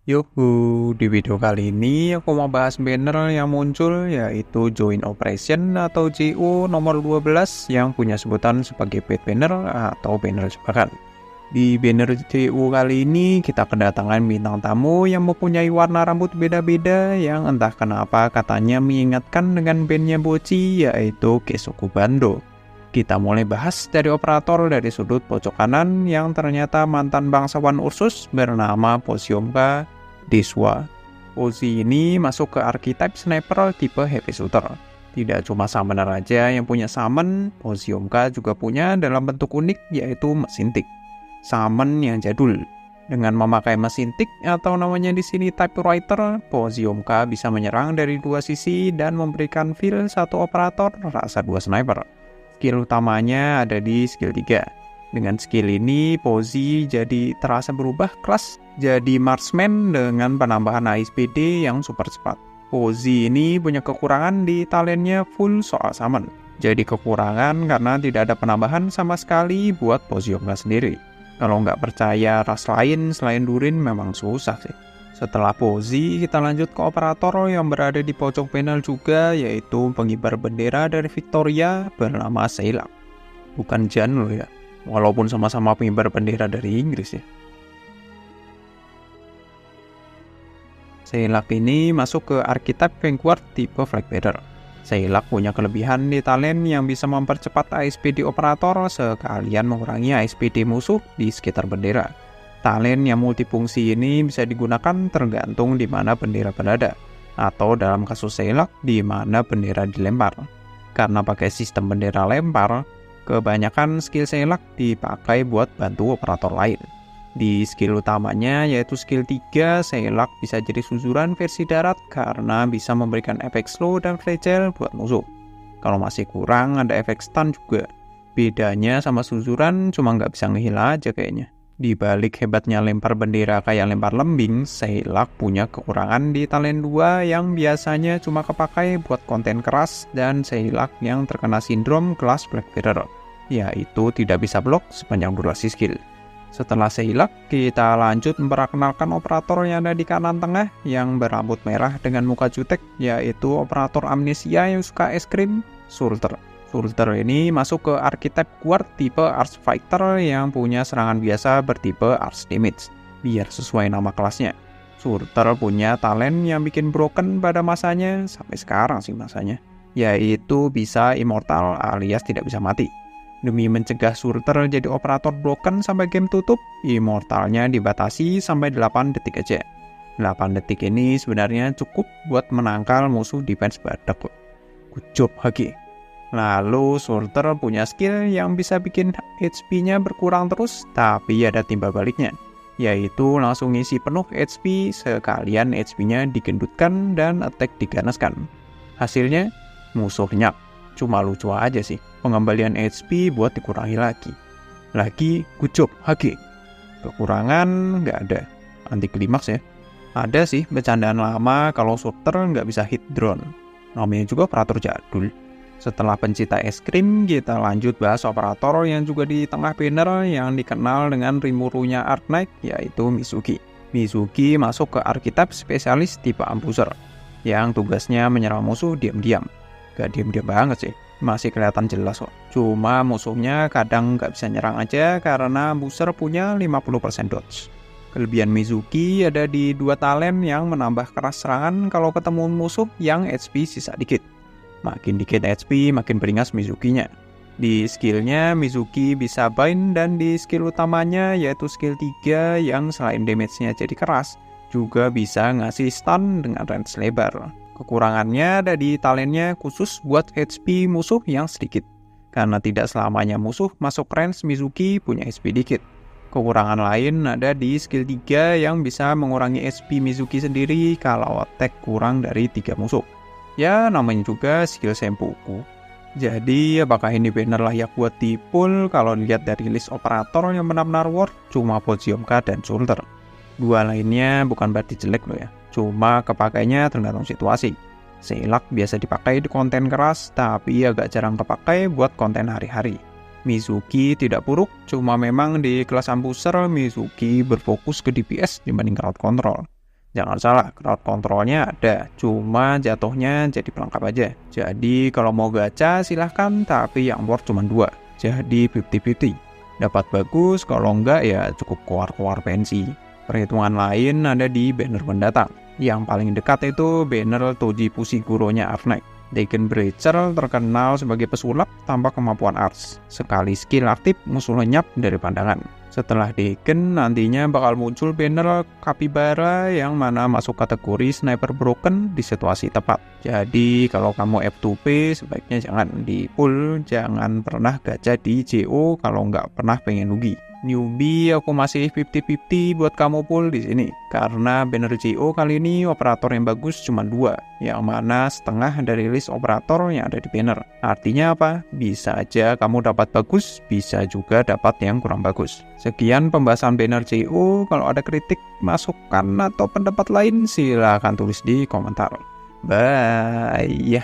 Yuhu, di video kali ini aku mau bahas banner yang muncul yaitu Joint Operation atau JO nomor 12 yang punya sebutan sebagai paid banner atau banner jebakan. Di banner JO kali ini kita kedatangan bintang tamu yang mempunyai warna rambut beda-beda yang entah kenapa katanya mengingatkan dengan bandnya Boci yaitu Keisuke Bando. Kita mulai bahas dari operator dari sudut pojok kanan yang ternyata mantan bangsawan Ursus bernama Posiomka Deswa. Pozi ini masuk ke archetype sniper tipe heavy shooter. Tidak cuma summoner aja yang punya summon, Poziomka juga punya dalam bentuk unik yaitu mesin tick. Summon yang jadul. Dengan memakai mesin tick atau namanya di sini typewriter, Poziomka bisa menyerang dari dua sisi dan memberikan feel satu operator rasa dua sniper. Skill utamanya ada di skill 3. Dengan skill ini, Pozi jadi terasa berubah kelas jadi marksman dengan penambahan ASPD yang super cepat. Pozi ini punya kekurangan di talentnya full soal summon. Jadi kekurangan karena tidak ada penambahan sama sekali buat Poziomka sendiri. Kalau nggak percaya ras lain selain Durin memang susah sih. Setelah Pozi, kita lanjut ke operator yang berada di pojok panel juga, yaitu pengibar bendera dari Victoria bernama Seilak. Bukan Jan loh ya, walaupun sama-sama pengibar bendera dari Inggris ya. Seilak ini masuk ke archetype Vanguard tipe Flag Bearer. Seilak punya kelebihan di talent yang bisa mempercepat ASPD operator sekalian mengurangi ASPD musuh di sekitar bendera. Talent yang multifungsi ini bisa digunakan tergantung di mana bendera berada, atau dalam kasus Seilak di mana bendera dilempar. Karena pakai sistem bendera lempar, kebanyakan skill Seilak dipakai buat bantu operator lain. Di skill utamanya yaitu skill 3, Seilak bisa jadi suzuran versi darat karena bisa memberikan efek slow dan fragile buat musuh. Kalau masih kurang ada efek stun juga. Bedanya sama suzuran cuma nggak bisa ngehil aja kayaknya. Di balik hebatnya lempar bendera kayak lempar lembing, Seilak punya kekurangan di talent 2 yang biasanya cuma kepakai buat konten keras dan Seilak yang terkena sindrom kelas Black Bearer, yaitu tidak bisa blok sepanjang durasi skill. Setelah Seilak, kita lanjut memperkenalkan operator yang ada di kanan tengah yang berambut merah dengan muka jutek, yaitu operator amnesia yang suka es krim, Surter. Surter ini masuk ke archetype Guard tipe Arch Fighter yang punya serangan biasa bertipe Arch Damage, biar sesuai nama kelasnya. Surter punya talent yang bikin broken pada masanya, sampai sekarang sih masanya, yaitu bisa immortal alias tidak bisa mati. Demi mencegah Surter jadi operator broken sampai game tutup, immortalnya dibatasi sampai 8 detik aja. 8 detik ini sebenarnya cukup buat menangkal musuh defense badak. Good job, Hagi. Lalu Surter punya skill yang bisa bikin HP-nya berkurang terus, tapi ada timbal baliknya, yaitu langsung ngisi penuh HP sekalian HP-nya digendutkan dan attack diganaskan. Hasilnya, musuh lenyap. Cuma lucu aja sih, pengembalian HP buat dikurangi lagi. Good job, Hagi. Kekurangan nggak ada. Anti klimaks ya. Ada sih bercandaan lama kalau Surter nggak bisa hit drone. Namanya juga operator jadul. Setelah pencinta es krim, kita lanjut bahas operator yang juga di tengah banner yang dikenal dengan Rimuru-nya Arc Knight, yaitu Mizuki. Mizuki masuk ke archetype spesialis tipe Ambusher, yang tugasnya menyerang musuh diam-diam. Gak diam-diam banget sih, masih kelihatan jelas kok. Cuma musuhnya kadang gak bisa nyerang aja karena Ambusher punya 50% dodge. Kelebihan Mizuki ada di dua talent yang menambah keras serangan kalau ketemu musuh yang HP sisa dikit. Makin dikit HP, makin beringas Mizuki-nya. Di skillnya, Mizuki bisa bind dan di skill utamanya yaitu skill 3 yang selain damage-nya jadi keras, juga bisa ngasih stun dengan range lebar. Kekurangannya ada di talentnya khusus buat HP musuh yang sedikit, karena tidak selamanya musuh masuk range Mizuki punya HP dikit. Kekurangan lain ada di skill 3 yang bisa mengurangi HP Mizuki sendiri kalau attack kurang dari 3 musuh. Ya, namanya juga skill Senpuku. Jadi, apakah ini banner layak buat di-pull kalau dilihat dari list operator yang benar-benar worth? Cuma Poziomka dan Surter. Dua lainnya bukan berarti jelek loh ya. Cuma kepakainya tergantung situasi. Seilak biasa dipakai di konten keras, tapi agak jarang kepakai buat konten hari-hari. Mizuki tidak buruk, cuma memang di kelas Ambusher, Mizuki berfokus ke DPS dibanding crowd control. Jangan salah, crowd controlnya ada, cuma jatuhnya jadi pelengkap aja. Jadi kalau mau gacha silahkan, tapi yang worth cuma 2. Jadi 50-50. Dapat bagus, kalau enggak ya cukup keluar-keluar pensi. Perhitungan lain ada di banner mendatang. Yang paling dekat itu banner Toji Fushiguro-nya Arnek. Degen Breacher terkenal sebagai pesulap tanpa kemampuan ars. Sekali skill aktif, musuh lenyap dari pandangan. Setelah Degen, nantinya bakal muncul banner Capybara yang mana masuk kategori sniper broken di situasi tepat. Jadi kalau kamu F2P sebaiknya jangan di pull, jangan pernah gacha di JO kalau nggak pernah pengen rugi. Newbie aku masih 50-50 buat kamu pull di sini karena banner JO kali ini operator yang bagus cuma 2, yang mana setengah dari list operator yang ada di banner. Artinya apa? Bisa aja kamu dapat bagus, bisa juga dapat yang kurang bagus. Sekian pembahasan banner JO. Kalau ada kritik, masukan atau pendapat lain silahkan tulis di komentar. Bye.